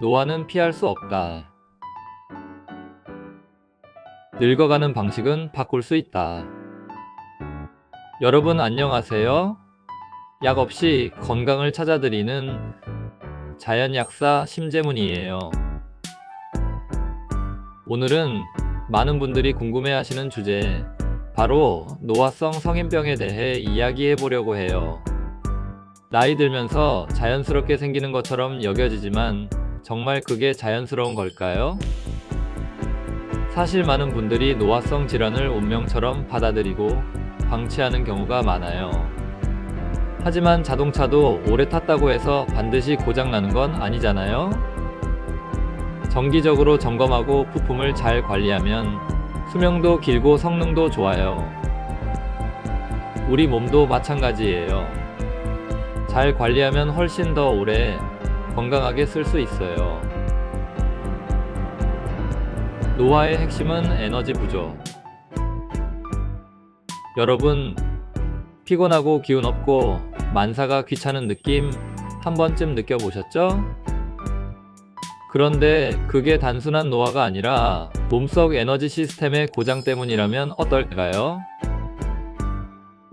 노화는 피할 수 없다. 늙어가는 방식은 바꿀 수 있다. 여러분 안녕하세요. 약 없이 건강을 찾아드리는 자연약사 심재문이에요. 오늘은 많은 분들이 궁금해하시는 주제, 바로 노화성 성인병에 대해 이야기해 보려고 해요. 나이 들면서 자연스럽게 생기는 것처럼 여겨지지만 정말 그게 자연스러운 걸까요? 사실 많은 분들이 노화성 질환을 운명처럼 받아들이고 방치하는 경우가 많아요. 하지만 자동차도 오래 탔다고 해서 반드시 고장나는 건 아니잖아요? 정기적으로 점검하고 부품을 잘 관리하면 수명도 길고 성능도 좋아요. 우리 몸도 마찬가지예요. 잘 관리하면 훨씬 더 오래 건강하게 쓸 수 있어요. 노화의 핵심은 에너지 부족. 여러분, 피곤하고 기운 없고 만사가 귀찮은 느낌 한 번쯤 느껴보셨죠? 그런데 그게 단순한 노화가 아니라 몸속 에너지 시스템의 고장 때문이라면 어떨까요?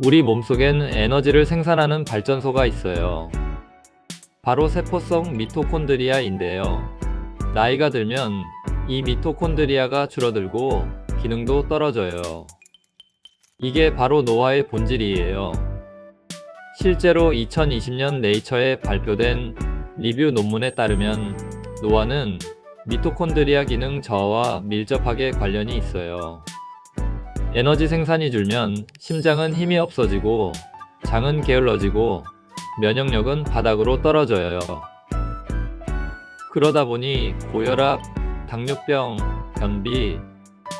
우리 몸속엔 에너지를 생산하는 발전소가 있어요. 바로 세포성 미토콘드리아인데요. 나이가 들면 이 미토콘드리아가 줄어들고 기능도 떨어져요. 이게 바로 노화의 본질이에요. 실제로 2020년 네이처에 발표된 리뷰 논문에 따르면 노화는 미토콘드리아 기능 저하와 밀접하게 관련이 있어요. 에너지 생산이 줄면 심장은 힘이 없어지고 장은 게을러지고 면역력은 바닥으로 떨어져요. 그러다 보니 고혈압, 당뇨병, 변비,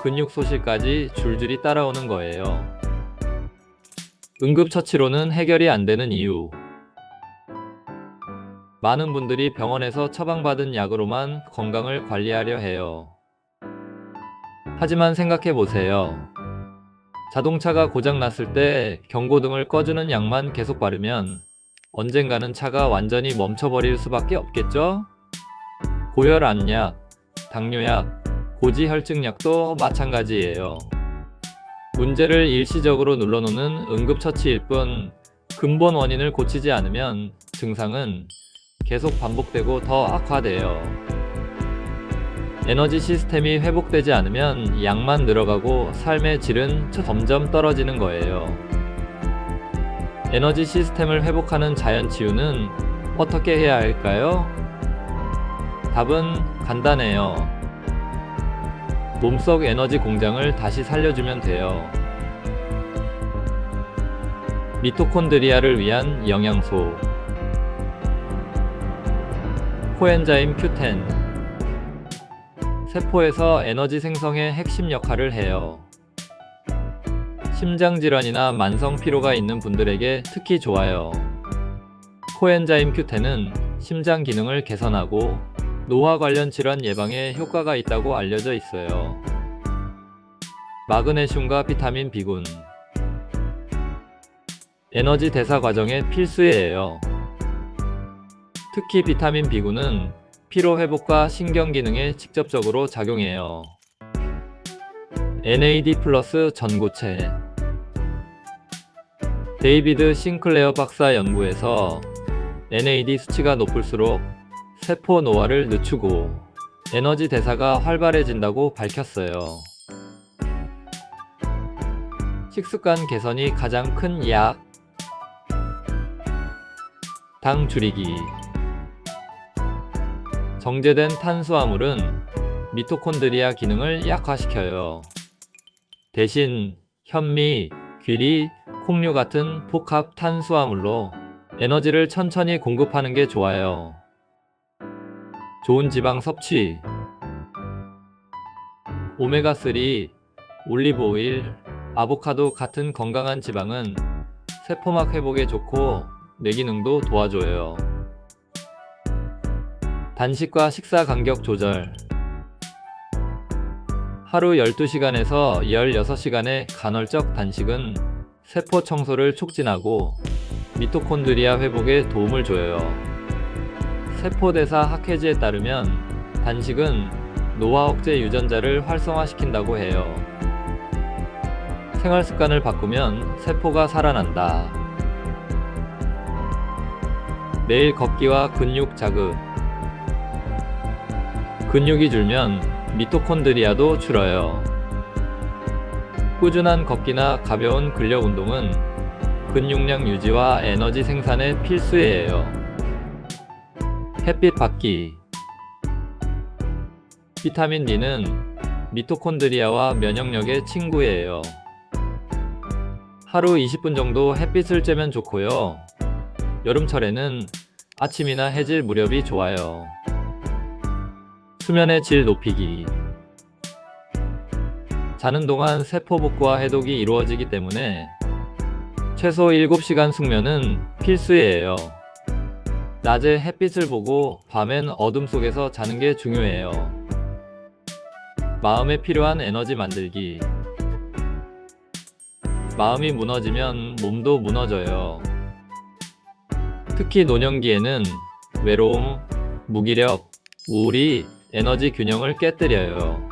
근육 소실까지 줄줄이 따라오는 거예요. 응급처치로는 해결이 안 되는 이유. 많은 분들이 병원에서 처방받은 약으로만 건강을 관리하려 해요. 하지만 생각해 보세요. 자동차가 고장났을 때 경고등을 꺼주는 약만 계속 바르면 언젠가는 차가 완전히 멈춰버릴 수밖에 없겠죠? 고혈압약, 당뇨약, 고지혈증약도 마찬가지예요. 문제를 일시적으로 눌러놓는 응급처치일 뿐 근본 원인을 고치지 않으면 증상은 계속 반복되고 더 악화돼요. 에너지 시스템이 회복되지 않으면 약만 늘어가고 삶의 질은 점점 떨어지는 거예요. 에너지 시스템을 회복하는 자연 치유는 어떻게 해야 할까요? 답은 간단해요. 몸속 에너지 공장을 다시 살려주면 돼요. 미토콘드리아를 위한 영양소. 코엔자임 Q10. 세포에서 에너지 생성의 핵심 역할을 해요. 심장질환이나 만성 피로가 있는 분들에게 특히 좋아요. 코엔자임 Q10은 심장 기능을 개선하고 노화 관련 질환 예방에 효과가 있다고 알려져 있어요. 마그네슘과 비타민 B군. 에너지 대사 과정의 필수예요. 특히 비타민 B군은 피로 회복과 신경 기능에 직접적으로 작용해요. NAD+ 전구체. 데이비드 싱클레어 박사 연구에서 NAD 수치가 높을수록 세포 노화를 늦추고 에너지 대사가 활발해진다고 밝혔어요. 식습관 개선이 가장 큰 약. 당 줄이기. 정제된 탄수화물은 미토콘드리아 기능을 약화시켜요. 대신 현미, 귀리, 콩류 같은 복합 탄수화물로 에너지를 천천히 공급하는 게 좋아요. 좋은 지방 섭취. 오메가3, 올리브 오일, 아보카도 같은 건강한 지방은 세포막 회복에 좋고 뇌기능도 도와줘요. 단식과 식사 간격 조절. 하루 12시간에서 16시간의 간헐적 단식은 세포 청소를 촉진하고 미토콘드리아 회복에 도움을 줘요. 세포대사 학회지에 따르면 단식은 노화 억제 유전자를 활성화시킨다고 해요. 생활 습관을 바꾸면 세포가 살아난다. 매일 걷기와 근육 자극. 근육이 줄면 미토콘드리아도 줄어요. 꾸준한 걷기나 가벼운 근력 운동은 근육량 유지와 에너지 생산에 필수예요. 햇빛 받기. 비타민 D는 미토콘드리아와 면역력의 친구예요. 하루 20분 정도 햇빛을 쬐면 좋고요. 여름철에는 아침이나 해질 무렵이 좋아요. 수면의 질 높이기. 자는 동안 세포 복구와 해독이 이루어지기 때문에 최소 7시간 숙면은 필수예요. 낮에 햇빛을 보고 밤엔 어둠 속에서 자는 게 중요해요. 마음에 필요한 에너지 만들기. 마음이 무너지면 몸도 무너져요. 특히 노년기에는 외로움, 무기력, 우울이 에너지 균형을 깨뜨려요.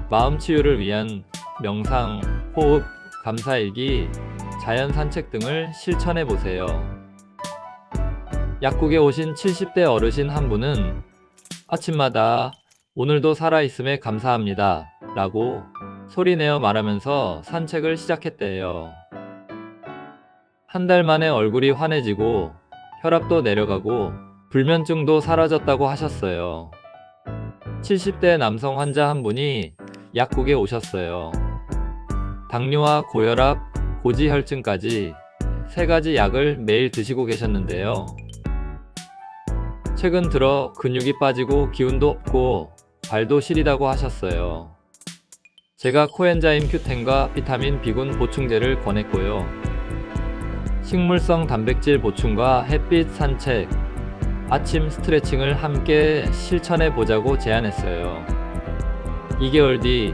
마음 치유를 위한 명상, 호흡, 감사일기, 자연 산책 등을 실천해 보세요. 약국에 오신 70대 어르신 한 분은 아침마다 오늘도 살아있음에 감사합니다 라고 소리내어 말하면서 산책을 시작했대요. 한 달 만에 얼굴이 환해지고 혈압도 내려가고 불면증도 사라졌다고 하셨어요. 70대 남성 환자 한 분이 약국에 오셨어요. 당뇨와 고혈압, 고지혈증까지 3가지 약을 매일 드시고 계셨는데요. 최근 들어 근육이 빠지고 기운도 없고 발도 시리다고 하셨어요. 제가 코엔자임 Q10과 비타민 B군 보충제를 권했고요. 식물성 단백질 보충과 햇빛 산책, 아침 스트레칭을 함께 실천해 보자고 제안했어요. 2개월 뒤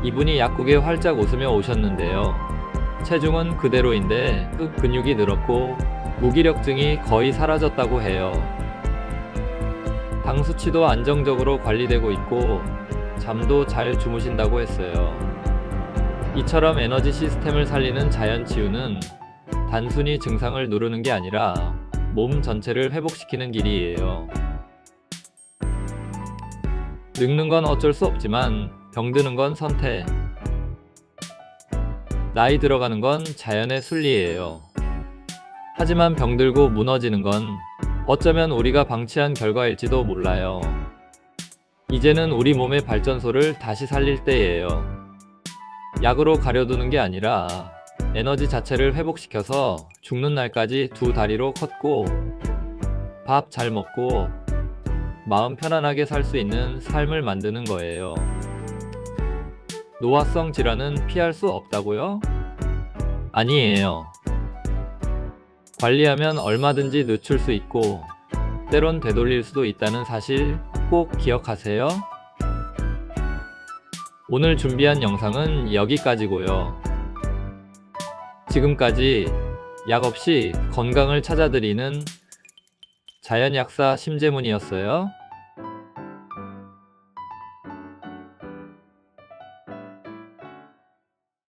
이분이 약국에 활짝 웃으며 오셨는데요. 체중은 그대로인데 근육이 늘었고 무기력증이 거의 사라졌다고 해요. 당 수치도 안정적으로 관리되고 있고 잠도 잘 주무신다고 했어요. 이처럼 에너지 시스템을 살리는 자연 치유는 단순히 증상을 누르는 게 아니라 몸 전체를 회복시키는 길이에요. 늙는 건 어쩔 수 없지만 병드는 건 선택. 나이 들어가는 건 자연의 순리예요. 하지만 병들고 무너지는 건 어쩌면 우리가 방치한 결과일지도 몰라요. 이제는 우리 몸의 발전소를 다시 살릴 때예요. 약으로 가려두는 게 아니라 에너지 자체를 회복시켜서 죽는 날까지 2다리로 걷고 밥 잘 먹고 마음 편안하게 살 수 있는 삶을 만드는 거예요. 노화성 질환은 피할 수 없다고요? 아니에요. 관리하면 얼마든지 늦출 수 있고 때론 되돌릴 수도 있다는 사실 꼭 기억하세요. 오늘 준비한 영상은 여기까지고요. 지금까지 약 없이 건강을 찾아드리는 자연약사 심재문이었어요.